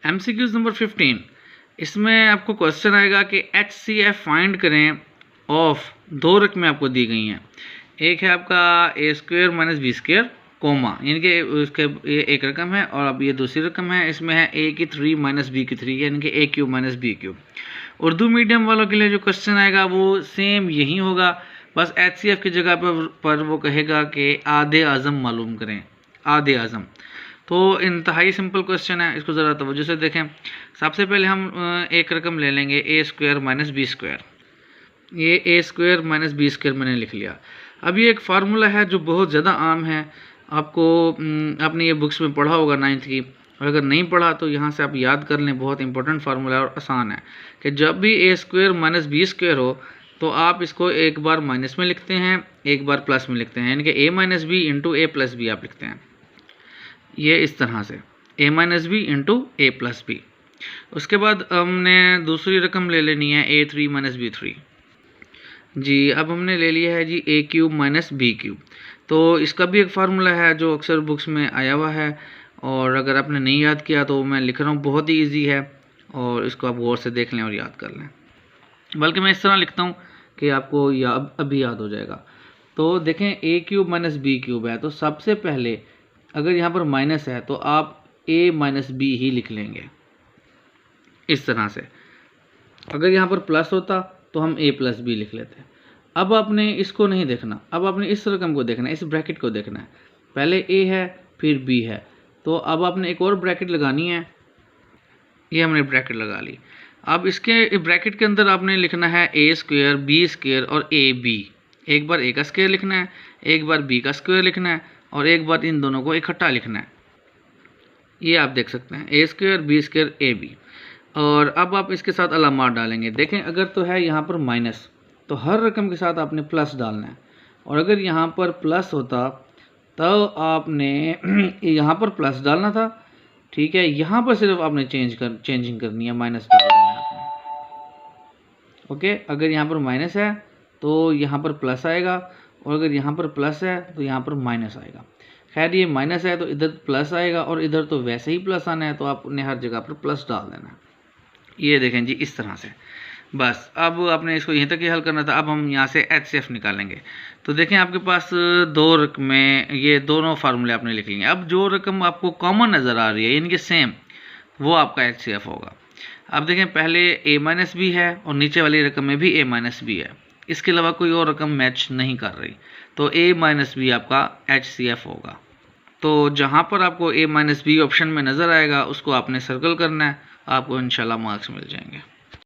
MCQs number 15, इसमें आपको question आएगा कि HCF फाइंड करें ऑफ 2 रकमें आपको दी गई हैं। एक है आपका a² - b², कोमा, यानी कि उसके ये एक रकम है और अब ये दूसरी रकम है, इसमें है a³ - b³, यानी कि a³ - b³। उर्दू मीडियम वालों के लिए जो क्वेश्चन आएगा वो सेम यही होगा, बस HCF की जगह पर वो कहेगा कि आधे आज़म मालूम करें, आधे आज़म। तो इंतहाई सिंपल क्वेश्चन है, इसको ज़रा तवज्जो से देखें। सबसे पहले हम एक रकम ले लेंगे a² - b²। ये a² - b² मैंने लिख लिया। अब ये एक फार्मूला है जो बहुत ज़्यादा आम है, आपको आपने ये बुक्स में पढ़ा होगा 9th की, और अगर नहीं पढ़ा तो यहाँ से आप याद कर लें। बहुत इंपॉर्टेंट फार्मूला और आसान है कि जब भी a² - b² हो तो आप इसको एक बार माइनस में लिखते हैं, एक बार प्लस में लिखते हैं, यानी कि a - b × a + b आप लिखते हैं, ये इस तरह से a - b × a + b। उसके बाद हमने दूसरी रकम ले लेनी है a³ - b³ जी। अब हमने ले लिया है जी a³ - b³। तो इसका भी एक फार्मूला है जो अक्सर बुक्स में आया हुआ है, और अगर आपने नहीं याद किया तो मैं लिख रहा हूँ, बहुत ही ईजी है, और इसको आप गौर से देख लें और याद कर लें। बल्कि मैं इस तरह लिखता हूँ कि आपको अभी याद हो जाएगा। तो देखें a³ - b³ है, तो सबसे पहले अगर यहाँ पर माइनस है तो आप a - b ही लिख लेंगे इस तरह से। अगर यहाँ पर प्लस होता तो हम a + b लिख लेते। अब आपने इसको नहीं देखना, अब आपने इस रकम को देखना है, इस ब्रैकेट को देखना है। पहले a है फिर b है, तो अब आपने एक और ब्रैकेट लगानी है, ये हमने ब्रैकेट लगा ली। अब इसके ब्रैकेट के अंदर आपने लिखना है a² b² और ab। एक बार a का स्क्वायर लिखना है, एक बार b का स्क्वायर लिखना है, और एक बार इन दोनों को इकट्ठा लिखना है। ये आप देख सकते हैं a² b² ab। और अब आप इसके साथ अलामात डालेंगे। देखें अगर तो है यहाँ पर माइनस, तो हर रकम के साथ आपने प्लस डालना है, और अगर यहाँ पर प्लस होता तो आपने यहाँ पर प्लस डालना था, ठीक है। यहाँ पर सिर्फ आपने चेंजिंग करनी है, माइनस डाल देना है आपने, ओके। अगर यहाँ पर माइनस है तो यहाँ पर प्लस आएगा, और अगर यहाँ पर प्लस है तो यहाँ पर माइनस आएगा। खैर ये माइनस है तो इधर प्लस आएगा, और इधर तो वैसे ही प्लस आना है, तो आपने हर जगह पर प्लस डाल देना है। ये देखें जी इस तरह से। बस अब आपने इसको यहीं तक ही हल करना था। अब हम यहाँ से HCF निकालेंगे। तो देखें आपके पास 2 रकमें, ये दोनों फार्मूले आपने लिख लिए। अब जो रकम आपको कॉमन नज़र आ रही है यानी कि सेम, वो आपका HCF होगा। अब देखें पहले a - b है और नीचे वाली रकम में भी a - b है, इसके अलावा कोई और रकम मैच नहीं कर रही, तो a - b आपका HCF होगा। तो जहाँ पर आपको a - b ऑप्शन में नज़र आएगा उसको आपने सर्कल करना है, आपको इंशाल्लाह मार्क्स मिल जाएंगे।